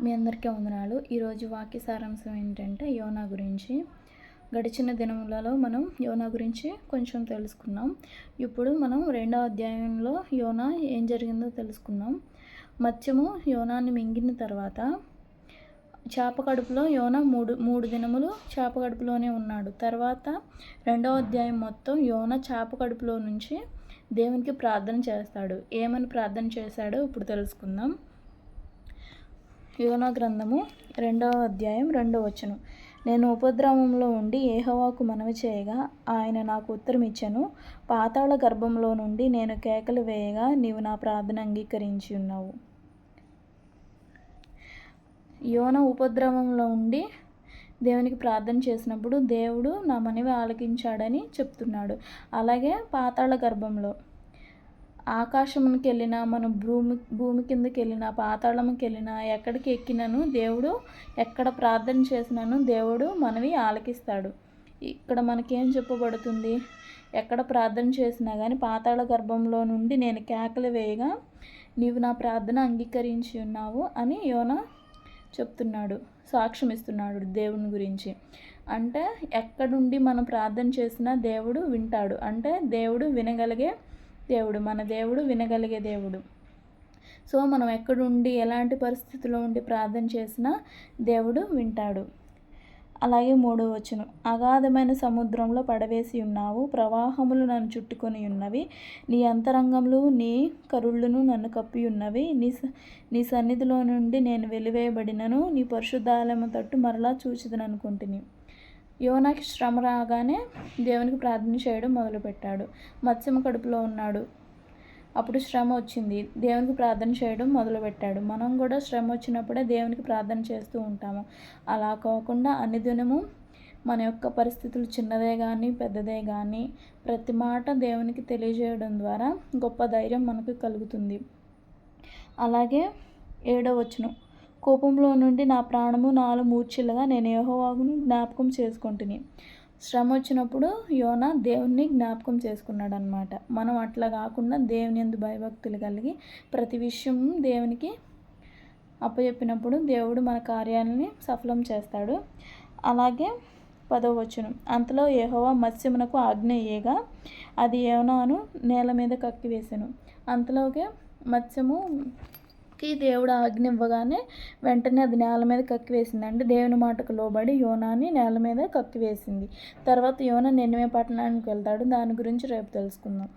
మీ అందరికీ వందనాలు. ఈరోజు వాక్య సారాంశం ఏంటంటే యోనా గురించి. గడిచిన దినములలో మనం యోనా గురించి కొంచెం తెలుసుకున్నాం. ఇప్పుడు మనం 2వ అధ్యాయంలో యోనా ఏం జరిగిందో తెలుసుకుందాం. మత్స్యము యోనాని మింగిన తర్వాత చేప కడుపులో యోనా మూడు దినములు చేప కడుపులోనే ఉన్నాడు. తర్వాత 2వ అధ్యాయం మొత్తం యోనా చేప కడుపులో నుంచి దేవునికి ప్రార్థన చేస్తాడు. ఏమని ప్రార్థన చేశాడో ఇప్పుడు తెలుసుకుందాం. యోనా గ్రంథము 2వ అధ్యాయం 2వ వచనం. నేను ఉపద్రవంలో ఉండి యెహోవాకు మనవి చేయగా ఆయన నాకు ఉత్తరం ఇచ్చెను. పాతాళ గర్భంలో నుండి నేను కేకలు వేయగా నీవు నా ప్రార్థన అంగీకరించి ఉన్నావు. యోనా ఉపద్రవంలో ఉండి దేవునికి ప్రార్థన చేసినప్పుడు దేవుడు నా మనవి ఆలకించాడని చెప్తున్నాడు. అలాగే పాతాళ గర్భంలో ఆకాశమునికి వెళ్ళినా, మనం భూమి కిందకి వెళ్ళినా, పాతాళంకి వెళ్ళినా, ఎక్కడికి ఎక్కినాను దేవుడు, ఎక్కడ ప్రార్థన చేసినాను దేవుడు మనవి ఆలకిస్తాడు. ఇక్కడ మనకేం చెప్పబడుతుంది? ఎక్కడ ప్రార్థన చేసినా కానీ పాతాళ గర్భంలో నుండి నేను కేకలు వేయగా నీవు నా ప్రార్థన అంగీకరించి ఉన్నావు అని యోనా చెప్తున్నాడు, సాక్ష్యం ఇస్తున్నాడు దేవుని గురించి. అంటే ఎక్కడుండి మనం ప్రార్థన చేసినా దేవుడు వింటాడు. అంటే దేవుడు వినగలిగే దేవుడు, మన దేవుడు వినగలిగే దేవుడు. సో మనం ఎక్కడుండి ఎలాంటి పరిస్థితిలో ఉండి ప్రార్థన చేసినా దేవుడు వింటాడు. అలాగే 3వ వచనం. అగాధమైన సముద్రంలో పడవేసి ఉన్నావు, ప్రవాహములు నన్ను చుట్టుకొని ఉన్నవి, నీ అంతరంగములు నీ కరుళ్ళను నన్ను కప్పి ఉన్నవి, నీ సన్నిధిలో నుండి నేను వెలివేయబడినను, నీ పరిశుద్ధాలయము తట్టు మరలా చూచిదననుకుంటుని. యోనాకి శ్రమ రాగానే దేవునికి ప్రార్థన చేయడం మొదలుపెట్టాడు. మత్స్యము కడుపులో ఉన్నాడు, అప్పుడు శ్రమ వచ్చింది, దేవునికి ప్రార్థన చేయడం మొదలుపెట్టాడు. మనం కూడా శ్రమ వచ్చినప్పుడే దేవునికి ప్రార్థన చేస్తూ ఉంటాము. అలా కాకుండా అనుదినము మన యొక్క పరిస్థితులు చిన్నదే కానీ పెద్దదే కానీ ప్రతి మాట దేవునికి తెలియజేయడం ద్వారా గొప్ప ధైర్యం మనకు కలుగుతుంది. అలాగే 7వ వచనం. కోపంలో నుండి నా ప్రాణము నాలో మూర్ఛిల్లగా నేను యెహోవాను జ్ఞాపకం చేసుకుంటుని. శ్రమ వచ్చినప్పుడు యోనా దేవుణ్ణి జ్ఞాపకం చేసుకున్నాడు అనమాట. మనం అట్లా కాకుండా దేవుని యందు భయభక్తులు కలిగి ప్రతి విషయం దేవునికి అప్పచెప్పినప్పుడు దేవుడు మన కార్యాలని సఫలం చేస్తాడు. అలాగే 10వ వచనం. అంతలో యెహోవా మత్స్యమునకు ఆజ్ఞ ఇయ్యగా అది యోనాను నేల మీద కక్కివేసెను. అంతలోకే మత్స్యముకి దేవుడు ఆజ్ఞ ఇవ్వగానే వెంటనే అది నేల మీద కక్కివేసిందండి. దేవుని మాటకు లోబడి యోనాని నేల మీద కక్కివేసింది. తర్వాత యోనా నినివే పట్టణానికి వెళ్తాడు. దాని గురించి రేపు తెలుసుకుందాం.